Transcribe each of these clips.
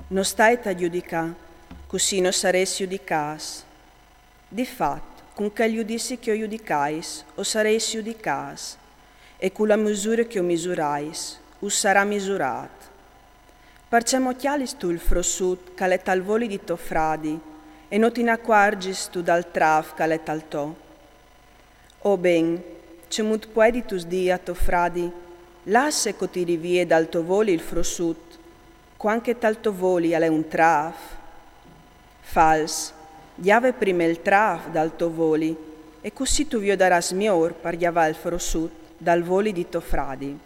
Non stai a giudicare, così non saresti giudicas. Di fatto, con che giudizi che giudicais, o sareis giudicas, e con la misura che misurais, o sarà misurat. Perciò chialis tu il frossut che è tal voli di to fradi, e non ti ne accorgis tu dal trav che è tal to. O ben, c'è mut pueditus di a to fradi, lasse che ti rivie dal to voli il frossut, quanche tal to voli è un trav. Fals, diave prima il trav dal to voli, e così tu viodaras mior per diava il frossut dal voli di to fradi.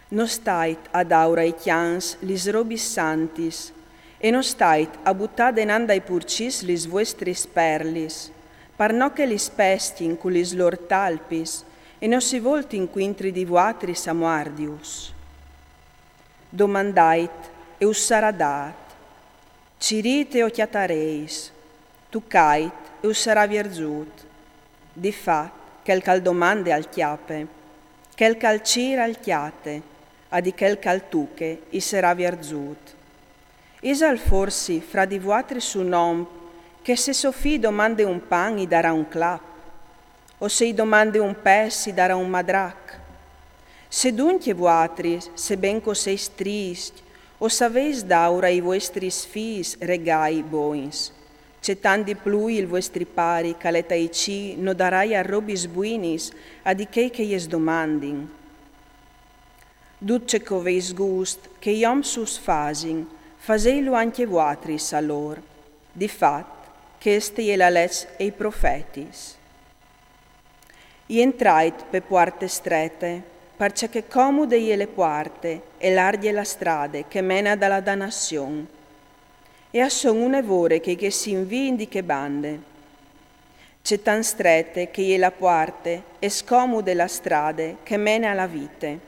Non stait ad aura i chians lis robis santis, e non stait a buttà denanda i purcis lis vuestris perlis, par no che lis pestin cu lis lor talpis, e non si voltin quintri di vuatris amoardius. Domandait, e us sarà dat, cirite o chiatareis, tucait, e us sarà vierzut. Di fat, quel cal domande al chiape, quel cal cira al chiate, a di quel cal tuche, i sarà vierzut. Isal forsi fra di vuatri su nom, che se Sofì domande un pan i darà un clap, o se i domande un pes i darà un madrac. Se dunque vuatri, se ben coseis trist, o saveis d'aura i vostris fis regai boins, c'è tanti plui il vostri pari, caletaici, no darai a robis buinis, a di che ies domandin. Duce coveis gust, che iom sus fasin, faseilo anche vuatris allor, di fat, che este la les e i profetis. I entrait pe porte strette, perché che comode le porte e larghe la strade che mena dalla dannazione. E a son un'evore che si invii di che bande. C'è tan strette che la porte e scomode la strade che mena alla vite.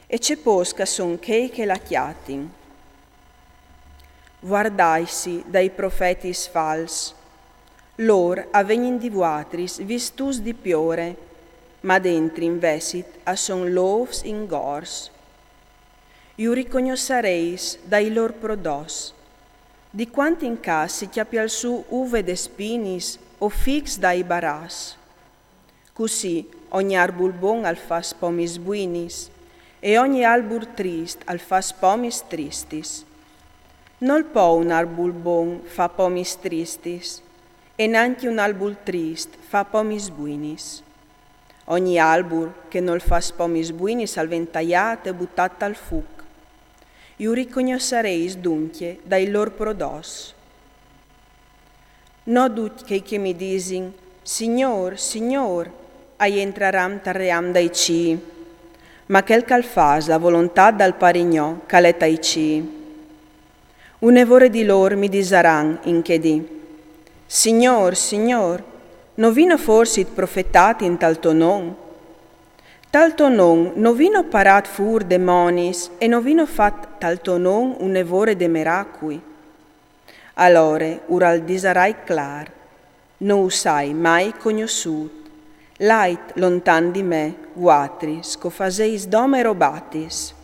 E c'è posca son che la chiatin. Guardaisi dai profetis fals, lor avegnin di vuatris vistus di piore, ma dentri invesit a son lovs in gors. Iu ricognosareis dai lor prodos, di quanti in cas si chiappi al su uve de spinis o fix dai baras. Così ogni arbul bon al fas pomis buinis, e ogni albur trist al fas pomis tristis. Non può un arbul bon fa pomis tristis, e neanche un albul trist fa pomis buinis. Ogni albur che non fa pomis buinis al ventaiat e buttat al fuc. Iu ricognosareis dunque dai lor prodos. No duc che mi disin, Signor, Signor, ai entraram tarream dai ci, ma quel cal fas la volontà dal parignò calet ai ci. Un'evore di lor mi disaran in che di, Signor, Signor, no vino forsi profetati in tal tonon? Tal tonon no vino parat fur demonis e no vino fat tal tonon un'evore de miracui. Allora ural disarai clar, no usai mai cognosciut, lait lontan di me, vuatri, scofaseis dome robatis.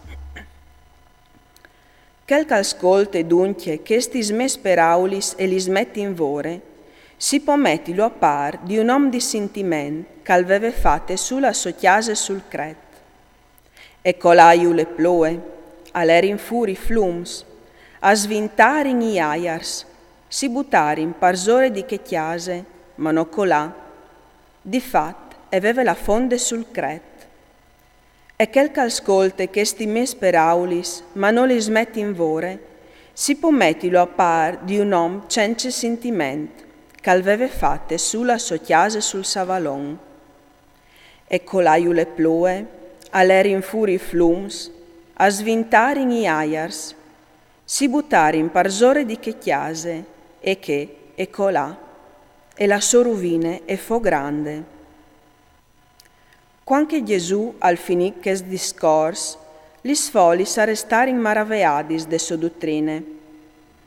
Quel c'ascolte dunque che stis mes peraulis e lis metti in vore, si pomettilo a par di un om di sentiment che veve fatte sulla socchiase sul cret. E colaiu le ploe, all'erin furi flums, a svintarin i aiars, si buttarin parzore di che chiase, ma no colà. Di fat, e veve la fonde sul cret. E quel c'ascolte che sti mes peraulis, ma non li smetti in vore, si pomettilo a par di un om cence sentiment, che aveva fatte sulla socchiase sul savalon. E colaiu le ploe, all'erin furi flums, a svintarin i aiars, si buttarin parzore di che chiase, e che, e colà, e la soruvine e fo grande. Quanche Gesù al finì che discors, li sfolis a restarin maraveadis de sue dottrine.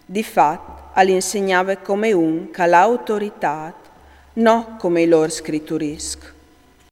Di fat, all'insegnava come un che l'autoritat, no come i lor scritturisc.